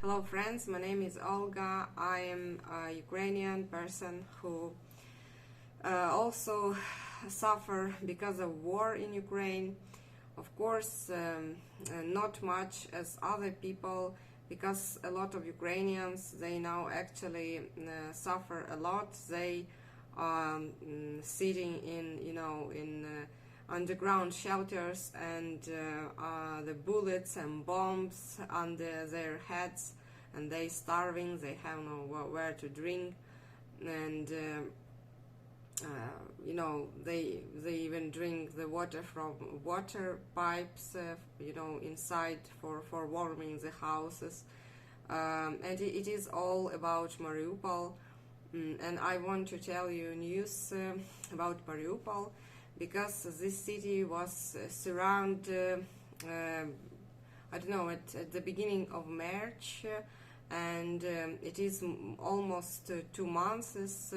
Hello friends, my name is Olga. I am a Ukrainian person who also suffer because of war in Ukraine. Of course, not much as other people, because a lot of Ukrainians, they now actually suffer a lot. They are sitting in underground shelters, and the bullets and bombs under their heads, and they starving. They have nowhere to drink, and they even drink the water from water pipes, inside for warming the houses, and it is all about Mariupol. And I want to tell you news about Mariupol, because this city was surrounded, I don't know, at the beginning of March, and it is almost 2 months,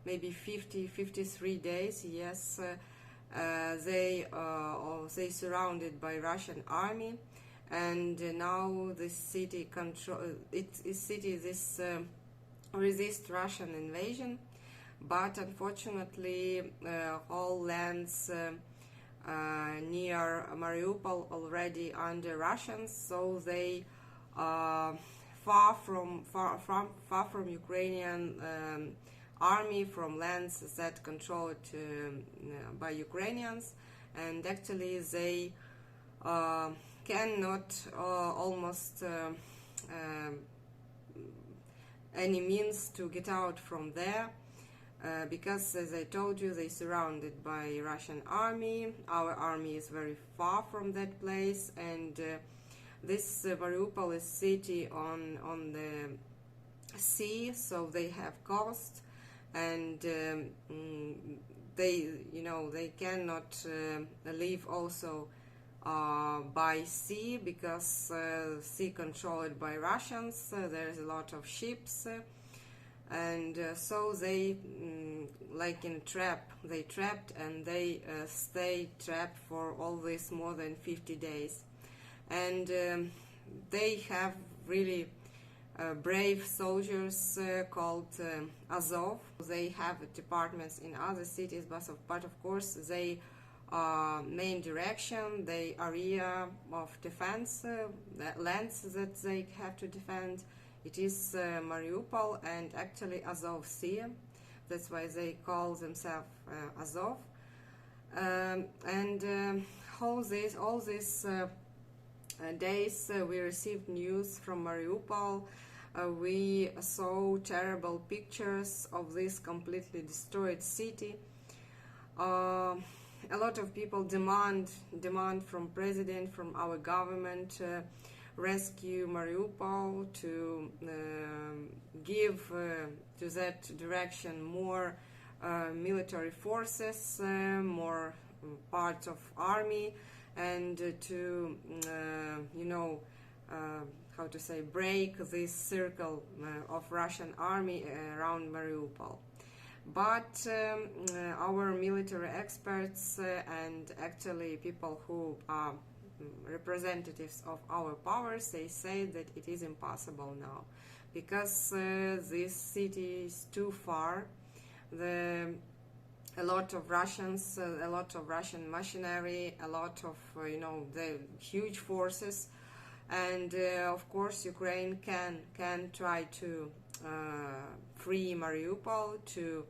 maybe 53 days, yes. They surrounded by Russian army, and now this city resist Russian invasion. But unfortunately, all lands near Mariupol already under Russians, so they far from Ukrainian army, from lands that controlled by Ukrainians, and actually they cannot almost any means to get out from there. Because, as I told you, they surrounded by Russian army. Our army is very far from that place, and this Mariupol is city on the sea, so they have coast, and they cannot live also by sea, because sea controlled by Russians. There is a lot of ships. And so they, like in a trap, they trapped, and they stay trapped for all this more than 50 days. And they have really brave soldiers called Azov. They have departments in other cities, but of course they main direction, the area of defense, the lands that they have to defend, it is Mariupol, and actually Azov Sea. That's why they call themselves Azov. And all these days we received news from Mariupol. We saw terrible pictures of this completely destroyed city. A lot of people demand from president, from our government, rescue Mariupol, to give to that direction more military forces, more parts of army, and to how to say, break this circle of Russian army around Mariupol. But our military experts and actually people who are representatives of our powers, they say that it is impossible now, because this city is too far. A lot of Russians, a lot of Russian machinery, a lot of the huge forces, and of course Ukraine can try to free Mariupol, to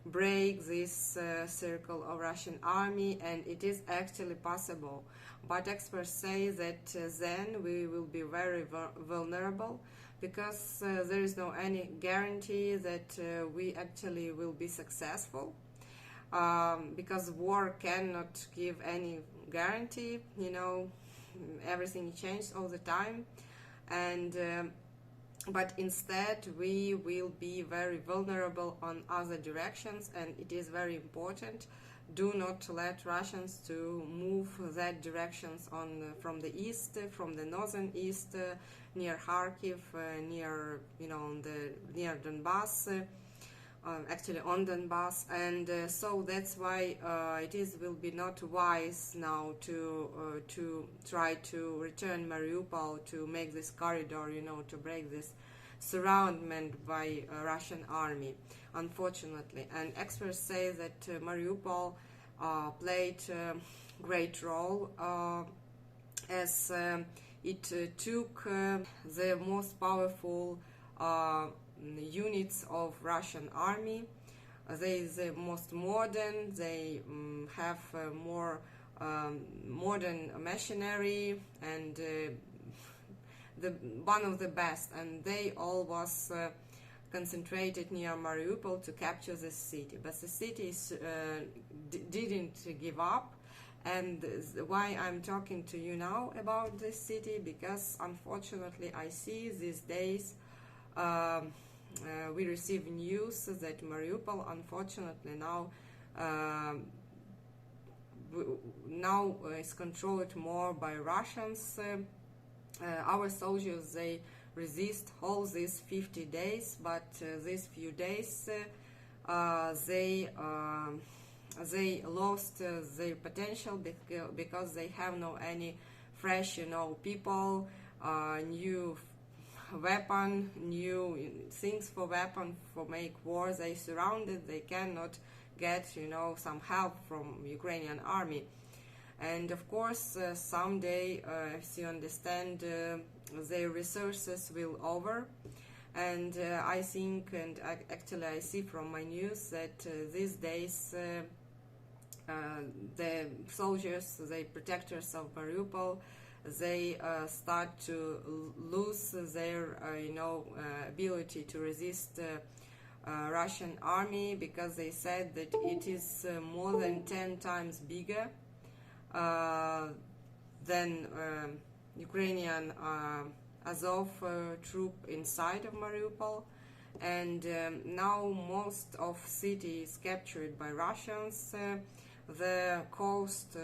break this circle of Russian army, and it is actually possible. But experts say that then we will be very vulnerable, because there is no any guarantee that we actually will be successful, because war cannot give any guarantee. Everything changes all the time, and but instead we will be very vulnerable on other directions, and it is very important. Do not let Russians to move that directions from the east, from the northern east, near Kharkiv, near near Donbass, actually on Donbass, and so that's why it will be not wise now to try to return Mariupol, to make this corridor, to break this surroundment by Russian army, unfortunately. And experts say that Mariupol played a great role as it took the most powerful units of Russian army. They the most modern. They have more modern machinery, and one of the best. And they all was concentrated near Mariupol to capture the city. But the city didn't give up. And why I'm talking to you now about this city, because unfortunately I see these days we receive news that Mariupol, unfortunately, now is controlled more by Russians. Our soldiers, they resist all these 50 days, but these few days they lost their potential because they have no any fresh, people, new weapon, new things for weapon for make war. They surrounded. They cannot get, some help from Ukrainian army. And of course, someday, as you understand, their resources will over. And I think, and actually I see from my news that these days the soldiers, the protectors of Mariupol, they start to lose their, ability to resist Russian army, because they said that it is more than 10 times bigger than Ukrainian Azov troop inside of Mariupol. And now most of city is captured by Russians. The coast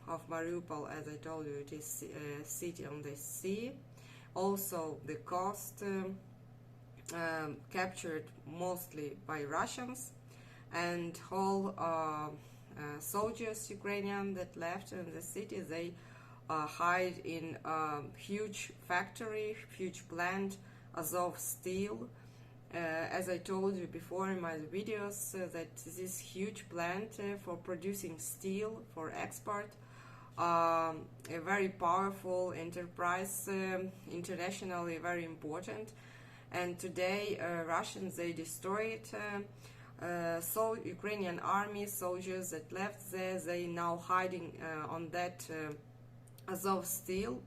of Mariupol, as I told you, it is a city on the sea. Also the coast captured mostly by Russians, and all soldiers, Ukrainian, that left in the city, they hide in a huge factory, huge plant, Azov Steel. As I told you before in my videos, that this huge plant for producing steel for export, a very powerful enterprise, internationally very important. And today Russians, they destroyed so Ukrainian army soldiers that left there, they now hiding on that Azov Steel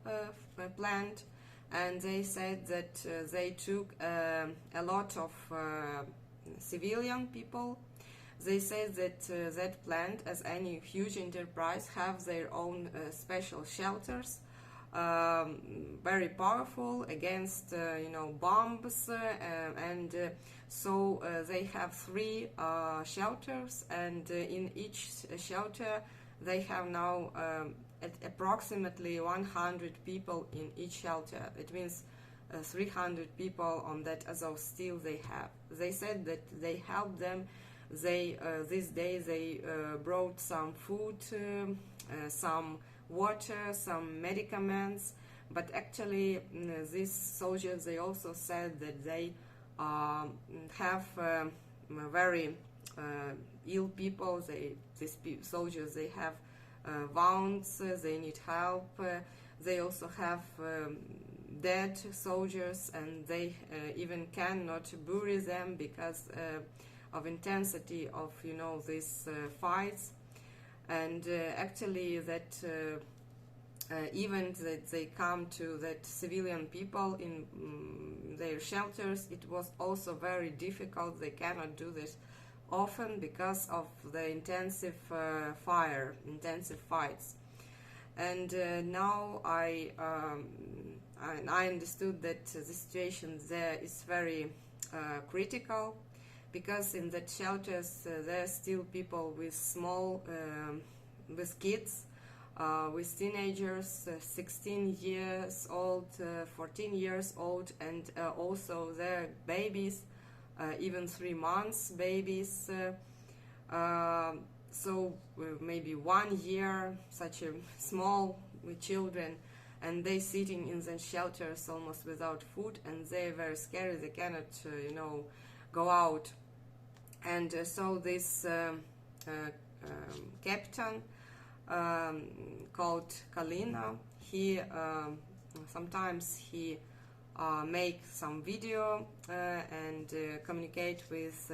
plant. And they said that they took a lot of civilian people. They said that that plant, as any huge enterprise, have their own special shelters, very powerful against bombs, and so they have 3 shelters, and in each shelter they have now approximately 100 people in each shelter. It means 300 people on that Azov Steel they have. They said that they helped them. They this day they brought some food, some water, some medicaments. But actually, these soldiers, they also said that they have very ill people. These soldiers, they have wounds, they need help. They also have dead soldiers, and they even cannot bury them because of intensity of these fights. And actually that even that they come to that civilian people in their shelters, it was also very difficult. They cannot do this often because of the intensive intensive fights. And now I understood that the situation there is very critical, because in the shelters there are still people with small, with kids, with teenagers, 16 years old, 14 years old, and also their babies, even 3 months babies. So maybe 1 year, such a small children, and they sitting in the shelters almost without food, and they're very scary. They cannot, go out. And so this captain called Kalina, he sometimes he make some video and communicate with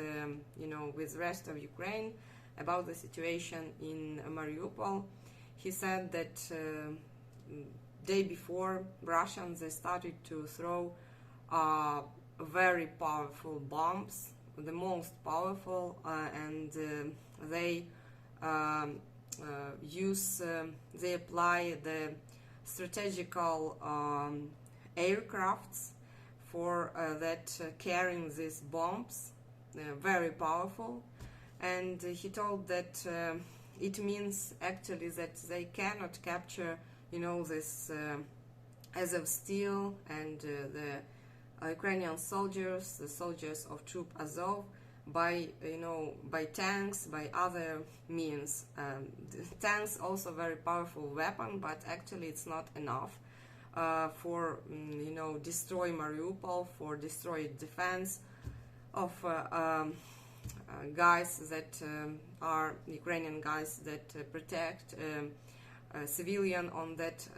with rest of Ukraine about the situation in Mariupol. He said that day before, Russians, they started to throw very powerful bombs, the most powerful, and they they apply the strategical aircrafts for carrying these bombs, very powerful. And he told that it means actually that they cannot capture, this Azov steel and the Ukrainian soldiers, the soldiers of Troop Azov, by tanks, by other means. Tanks also very powerful weapon, but actually it's not enough for destroy Mariupol, for destroy defense of guys that are Ukrainian guys that protect civilian on that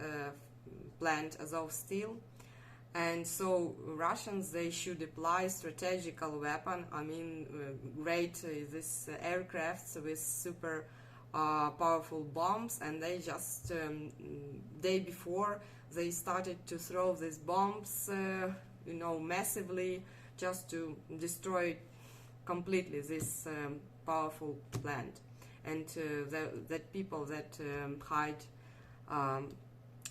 plant Azov steel. And so Russians, they should apply strategical weapon, great this aircrafts with super powerful bombs, and they just day before they started to throw these bombs massively, just to destroy completely this powerful plant, and that people that hide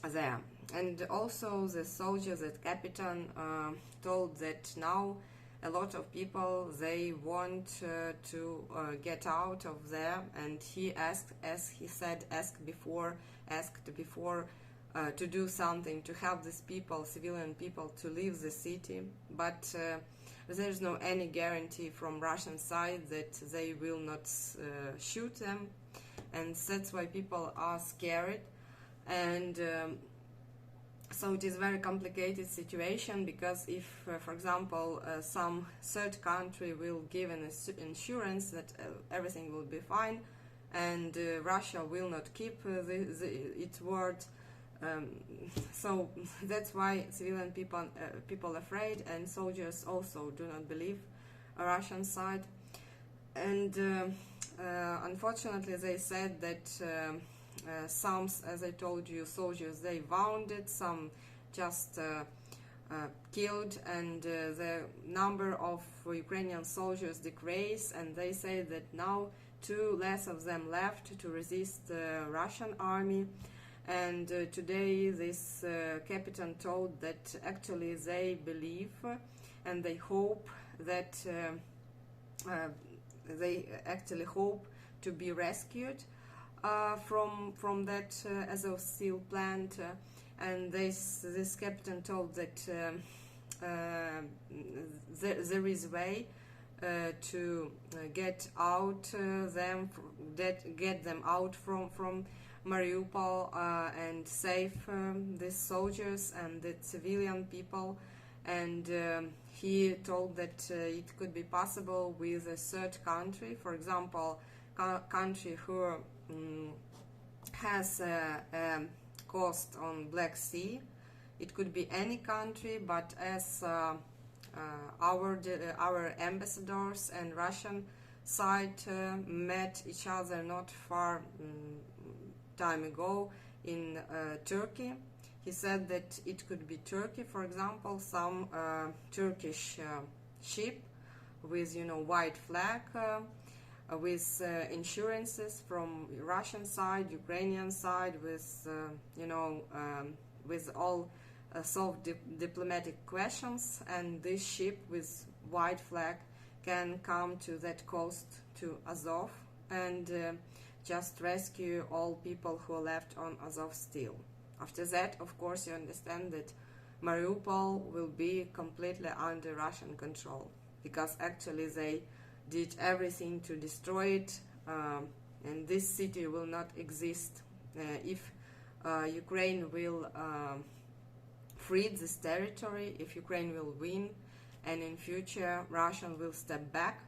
there. And also the soldiers, that captain told that now a lot of people, they want to get out of there, and he asked, as he said, asked before to do something to help these people, civilian people, to leave the city, but there's no any guarantee from Russian side that they will not shoot them, and that's why people are scared. And so it is a very complicated situation, because if, for example, some third country will give an insurance that everything will be fine, and Russia will not keep its word, so that's why civilian people afraid, and soldiers also do not believe a Russian side. And unfortunately, they said that some, as I told you, soldiers, they wounded, some just killed, and the number of Ukrainian soldiers decreased, and they say that now less of them left to resist the Russian army. And today this captain told that actually they believe and they hope that they actually hope to be rescued from that Azov steel plant, and this captain told that there is way to get them out from Mariupol and save these soldiers and the civilian people. And he told that it could be possible with a third country, for example, country who has a coast on Black Sea. It could be any country, but as our ambassadors and Russian side met each other not far time ago in Turkey, he said that it could be Turkey, for example, some Turkish ship with white flag, with insurances from Russian side, Ukrainian side, with with all solved diplomatic questions, and this ship with white flag can come to that coast, to Azov, and just rescue all people who are left on Azov steel. After that, of course, you understand that Mariupol will be completely under Russian control. because actually they did everything to destroy it, and this city will not exist if Ukraine will free this territory, if Ukraine will win, and in future Russia will step back.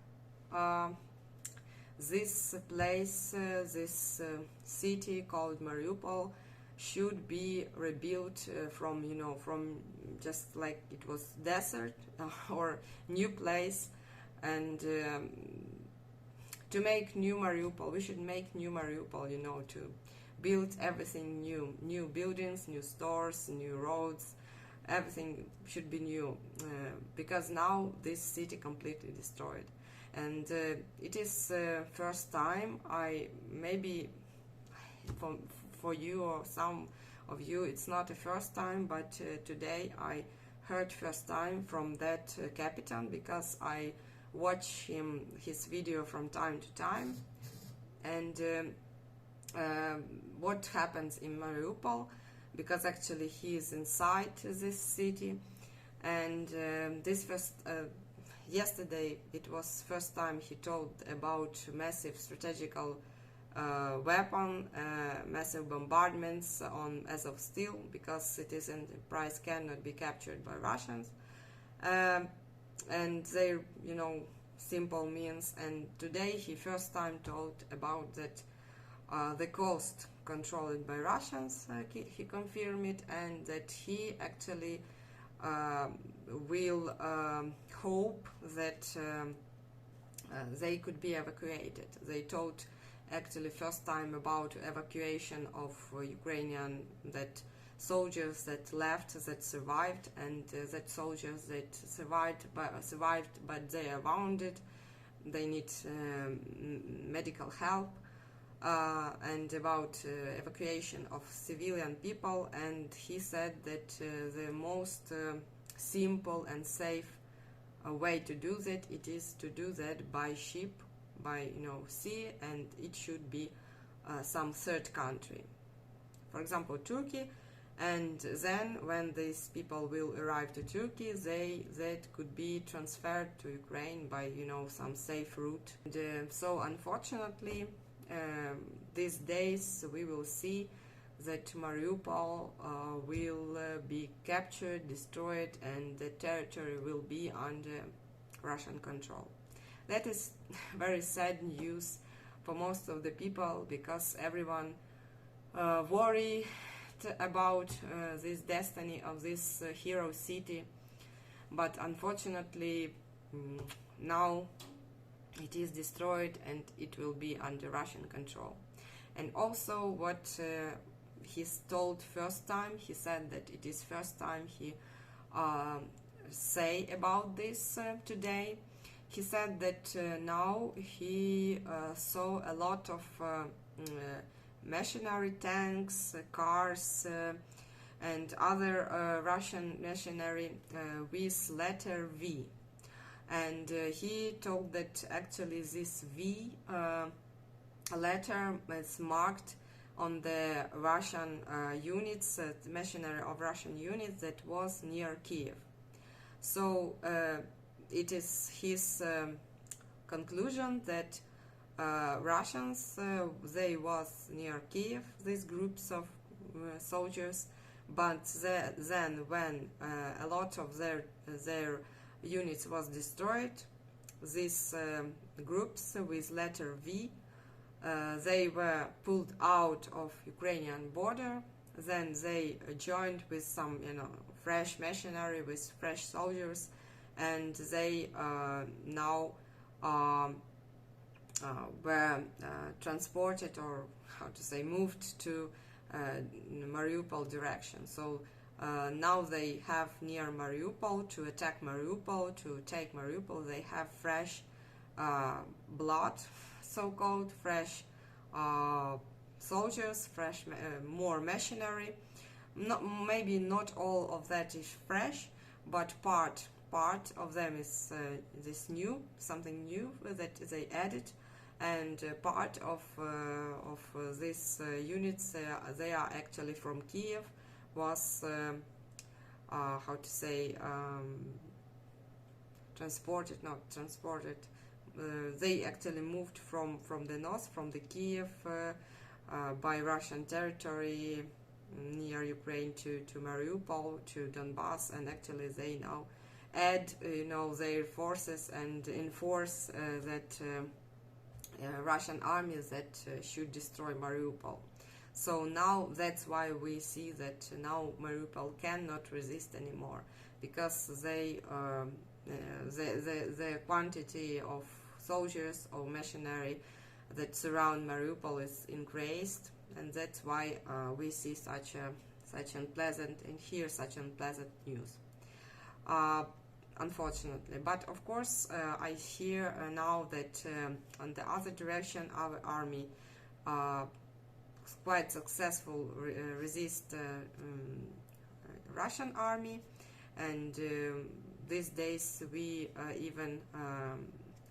This place, this city called Mariupol, should be rebuilt from, you know, from just like it was desert or new place, and to make new Mariupol, we should make new Mariupol, you know, to build everything new buildings, new stores, new roads, everything should be new, because now this city completely destroyed. And it is first time, maybe for you or some of you it's not the first time, but today I heard first time from that captain, because I watch his video from time to time. And what happens in Mariupol, because actually he is inside this city, and this first yesterday it was first time he told about massive strategical weapon, massive bombardments on Azov Steel, because citizen price cannot be captured by Russians, and their, you know, simple means. And today he first time told about that the coast controlled by Russians, he confirmed it, and that he actually will hope that they could be evacuated. They told actually first time about evacuation of Ukrainian, that soldiers that left, that survived, and that soldiers that survived but they are wounded, they need medical help, and about evacuation of civilian people. And he said that the most simple and safe way to do that, it is to do that by ship, by, you know, sea, and it should be some third country, for example Turkey. And then when these people will arrive to Turkey, that could be transferred to Ukraine by, you know, some safe route. And so unfortunately these days we will see that Mariupol will be captured, destroyed, and the territory will be under Russian control. That is very sad news for most of the people, because everyone worry about this destiny of this hero city. But unfortunately now it is destroyed and it will be under Russian control. And also what he told first time, he said that it is first time he say about this today. He said that now he saw a lot of machinery, tanks, cars, and other Russian machinery with letter V. And he told that actually this V letter is marked on the Russian units, the machinery of Russian units that was near Kiev. So it is his conclusion that Russians, they was near Kiev, these groups of soldiers, but then when a lot of their units was destroyed, these groups with letter V, they were pulled out of Ukrainian border. Then they joined with some, you know, fresh machinery, with fresh soldiers, and they now were transported, or how to say, moved to Mariupol direction. So now they have near Mariupol, to attack Mariupol, to take Mariupol, they have fresh blood, so-called fresh soldiers, fresh more machinery. Maybe not all of that is fresh, but part of them is this new, something new that they added, and part of these units, they are actually from Kiev, was how to say, not transported. They actually moved from the north, from the Kiev, by Russian territory near Ukraine to Mariupol, to Donbass, and actually they now add, their forces and enforce that Russian armies that should destroy Mariupol. So now that's why we see that now Mariupol cannot resist anymore, because the quantity of soldiers or machinery that surround Mariupol is increased, and that's why we see such unpleasant and hear such unpleasant news. Unfortunately, but of course I hear now that on the other direction our army quite successful resist Russian army, and these days we even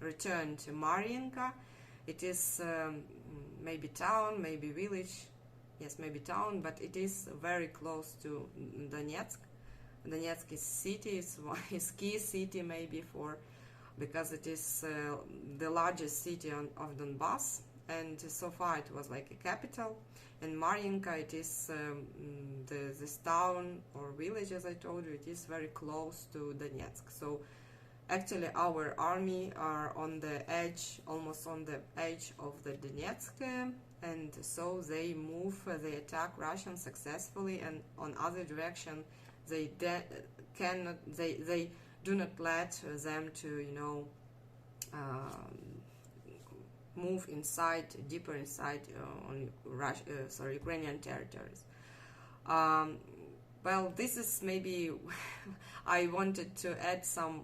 return to Mariinka. It is maybe town, maybe village, yes, maybe town, but it is very close to Donetsk. Donetsk is city, is key city maybe because it is the largest city of Donbass, and so far it was like a capital. And Mariinka, it is this town or village, as I told you, it is very close to Donetsk. So actually our army are on the edge, almost on the edge of the Donetsk, and so they attack Russians successfully, and on other direction they do not let them to move deeper inside on Ukrainian territories. Well, this is maybe I wanted to add some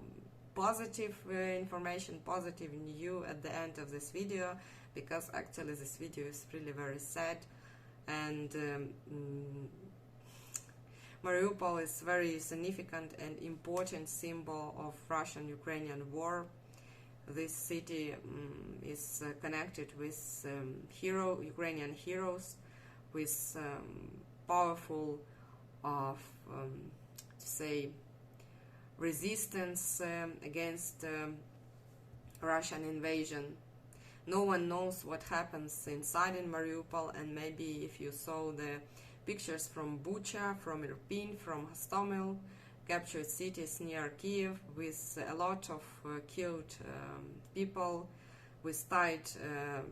positive information, positive news at the end of this video, because actually this video is really very sad, and Mariupol is very significant and important symbol of Russian-Ukrainian war. This city is connected with Ukrainian heroes, with powerful, resistance against Russian invasion. No one knows what happens inside in Mariupol, and maybe if you saw the pictures from Bucha, from Irpin, from Hostomel, captured cities near Kiev, with a lot of killed people, with tied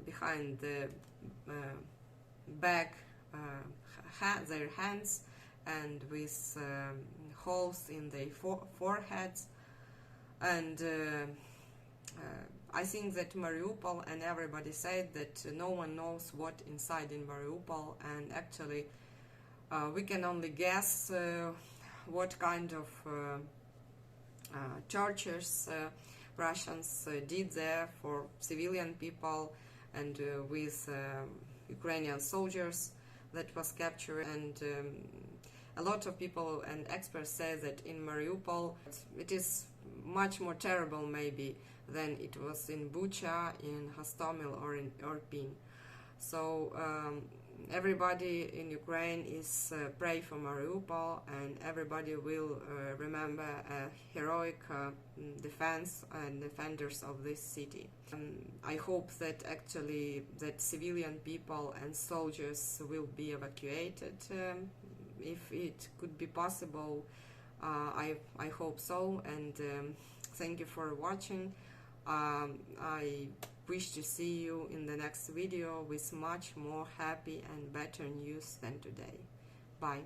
behind the back their hands, and with holes in their foreheads. And I think that Mariupol, and everybody said that no one knows what inside in Mariupol, and actually we can only guess what kind of tortures Russians did there for civilian people, and with Ukrainian soldiers that was captured. And a lot of people and experts say that in Mariupol it is much more terrible maybe than it was in Bucha, in Hostomel, or in Irpin. So everybody in Ukraine is pray for Mariupol, and everybody will remember a heroic defense and defenders of this city. I hope that actually that civilian people and soldiers will be evacuated, if it could be possible. I hope so, and thank you for watching. I wish to see you in the next video with much more happy and better news than today. Bye.